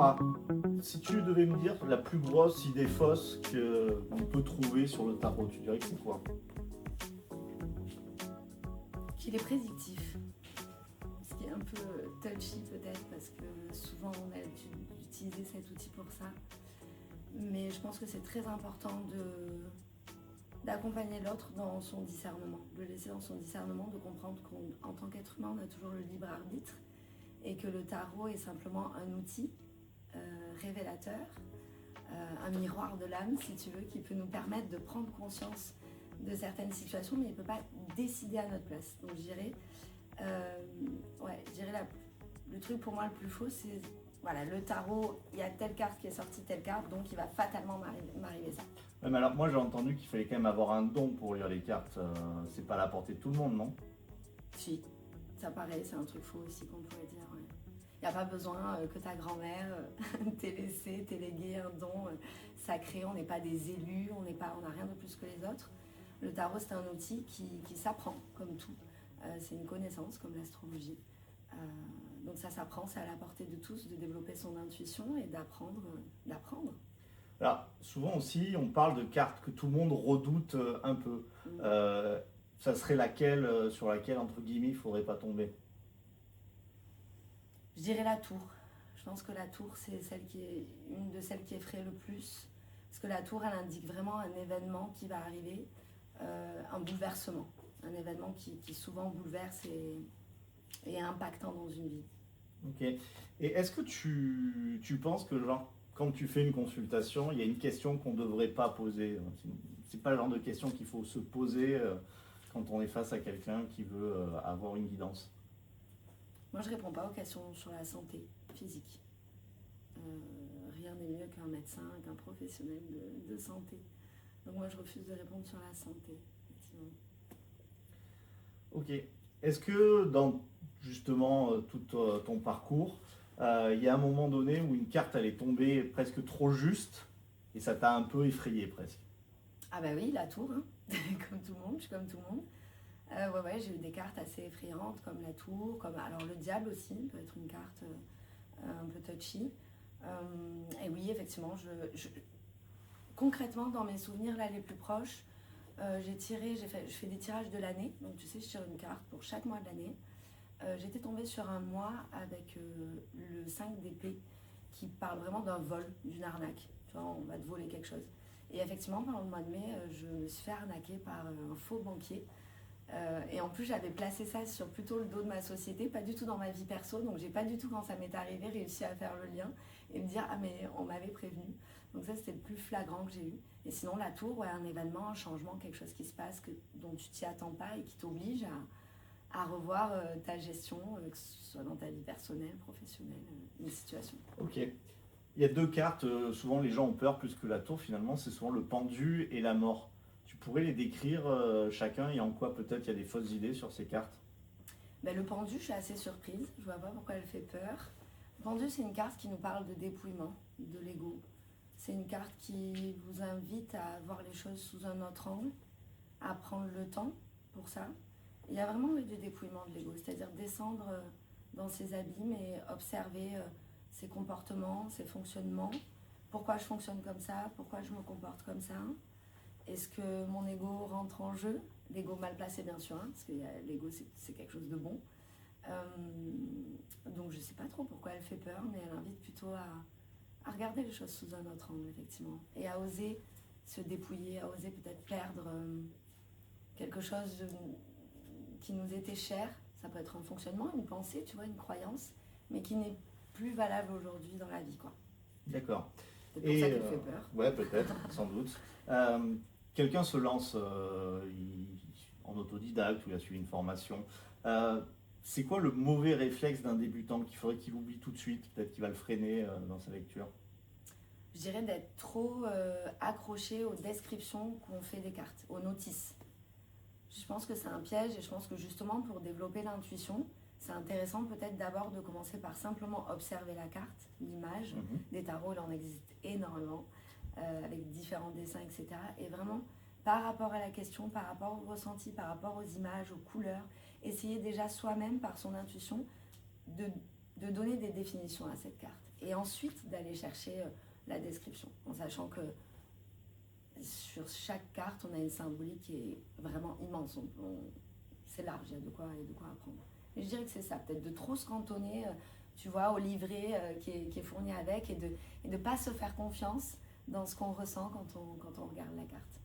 Alors, si tu devais me dire la plus grosse idée fausse qu'on peut trouver sur le tarot, tu dirais que c'est quoi? Qu'il est prédictif. Ce qui est un peu touchy peut-être parce que souvent on a utilisé cet outil pour ça. Mais je pense que c'est très important d'accompagner l'autre dans son discernement, de le laisser dans son discernement, de comprendre qu'en tant qu'être humain, on a toujours le libre arbitre et que le tarot est simplement un outil révélateur, un miroir de l'âme, si tu veux, qui peut nous permettre de prendre conscience de certaines situations, mais il ne peut pas décider à notre place. Donc je dirais, le truc pour moi le plus faux, c'est voilà, le tarot, il y a telle carte qui est sortie, telle carte, donc il va fatalement m'arriver ça. Ouais, mais alors, moi j'ai entendu qu'il fallait quand même avoir un don pour lire les cartes. C'est pas à la portée de tout le monde, non? Si, ça pareil, c'est un truc faux aussi qu'on pourrait dire. Ouais. Il n'y a pas besoin que ta grand-mère t'ait légué un don sacré, on n'est pas des élus, on n'a rien de plus que les autres. Le tarot, c'est un outil qui s'apprend, comme tout. C'est une connaissance, comme l'astrologie. Donc ça s'apprend, c'est à la portée de tous, de développer son intuition et d'apprendre. Alors, souvent aussi, on parle de cartes que tout le monde redoute un peu. Ça serait laquelle, sur laquelle, entre guillemets, il ne faudrait pas tomber? Je dirais la tour. Je pense que la tour, c'est une de celles qui effraie le plus. Parce que la tour, elle indique vraiment un événement qui va arriver, un bouleversement. Un événement qui souvent bouleverse et est impactant dans une vie. Ok. Et est-ce que tu penses que, genre, quand tu fais une consultation, il y a une question qu'on ne devrait pas poser? C'est pas le genre de question qu'il faut se poser quand on est face à quelqu'un qui veut avoir une guidance. Moi, je ne réponds pas aux questions sur la santé physique. Rien n'est mieux qu'un médecin, qu'un professionnel de santé. Donc moi, je refuse de répondre sur la santé, effectivement. Ok. Est-ce que dans justement tout ton parcours, il y a un moment donné où une carte elle est tombée presque trop juste et ça t'a un peu effrayé presque? Ah bah oui, la tour, hein. Comme tout le monde, je suis comme tout le monde. Ouais, j'ai eu des cartes assez effrayantes comme la tour, alors le diable aussi peut être une carte un peu touchy. Et oui, effectivement, concrètement dans mes souvenirs là les plus proches, je fais des tirages de l'année, donc tu sais, je tire une carte pour chaque mois de l'année. J'étais tombée sur un mois avec le 5 d'épée qui parle vraiment d'un vol, d'une arnaque. Tu vois, on va te voler quelque chose. Et effectivement, pendant le mois de mai, je me suis fait arnaquer par un faux banquier. Et en plus, j'avais placé ça sur plutôt le dos de ma société, pas du tout dans ma vie perso. Donc, j'ai pas du tout, quand ça m'est arrivé, réussi à faire le lien et me dire ah mais on m'avait prévenu. Donc ça, c'était le plus flagrant que j'ai eu. Et sinon, la tour, ouais, un événement, un changement, quelque chose qui se passe dont tu t'y attends pas et qui t'oblige à revoir ta gestion, que ce soit dans ta vie personnelle, professionnelle, une situation. Ok. Il y a deux cartes, souvent les gens ont peur plus que la tour finalement, c'est souvent le pendu et la mort. Tu pourrais les décrire chacun et en quoi peut-être il y a des fausses idées sur ces cartes? Ben, le pendu, je suis assez surprise, je vois pas pourquoi elle fait peur. Le pendu, c'est une carte qui nous parle de dépouillement, de l'ego. C'est une carte qui vous invite à voir les choses sous un autre angle, à prendre le temps pour ça. Il y a vraiment eu du dépouillement de l'ego, c'est-à-dire descendre dans ses abîmes et observer ses comportements, ses fonctionnements. Pourquoi je fonctionne comme ça? Pourquoi je me comporte comme ça? Est-ce que mon ego rentre en jeu? L'ego mal placé, bien sûr, hein, parce que l'ego, c'est quelque chose de bon. Donc je ne sais pas trop pourquoi elle fait peur, mais elle invite plutôt à regarder les choses sous un autre angle, effectivement. Et à oser se dépouiller, à oser peut-être perdre quelque chose qui nous était cher. Ça peut être un fonctionnement, une pensée, tu vois, une croyance, mais qui n'est plus valable aujourd'hui dans la vie, quoi. D'accord. C'est pour ça qu'elle fait peur. Ouais, peut-être, sans doute. Quelqu'un se lance en autodidacte ou il a suivi une formation. C'est quoi le mauvais réflexe d'un débutant qu'il faudrait qu'il oublie tout de suite? Peut-être qu'il va le freiner dans sa lecture. Je dirais d'être trop accroché aux descriptions qu'on fait des cartes, aux notices. Je pense que c'est un piège et je pense que justement pour développer l'intuition, c'est intéressant peut-être d'abord de commencer par simplement observer la carte, l'image. Des tarots, il en existe énormément, avec différents dessins, etc. Et vraiment, par rapport à la question, par rapport au ressenti, par rapport aux images, aux couleurs, essayer déjà soi-même, par son intuition, de donner des définitions à cette carte. Et ensuite d'aller chercher la description, en sachant que sur chaque carte, on a une symbolique qui est vraiment immense. C'est large, il y a de quoi apprendre. Et je dirais que c'est ça, peut-être de trop se cantonner, tu vois, au livret qui est fourni avec et de ne pas se faire confiance dans ce qu'on ressent quand on regarde la carte.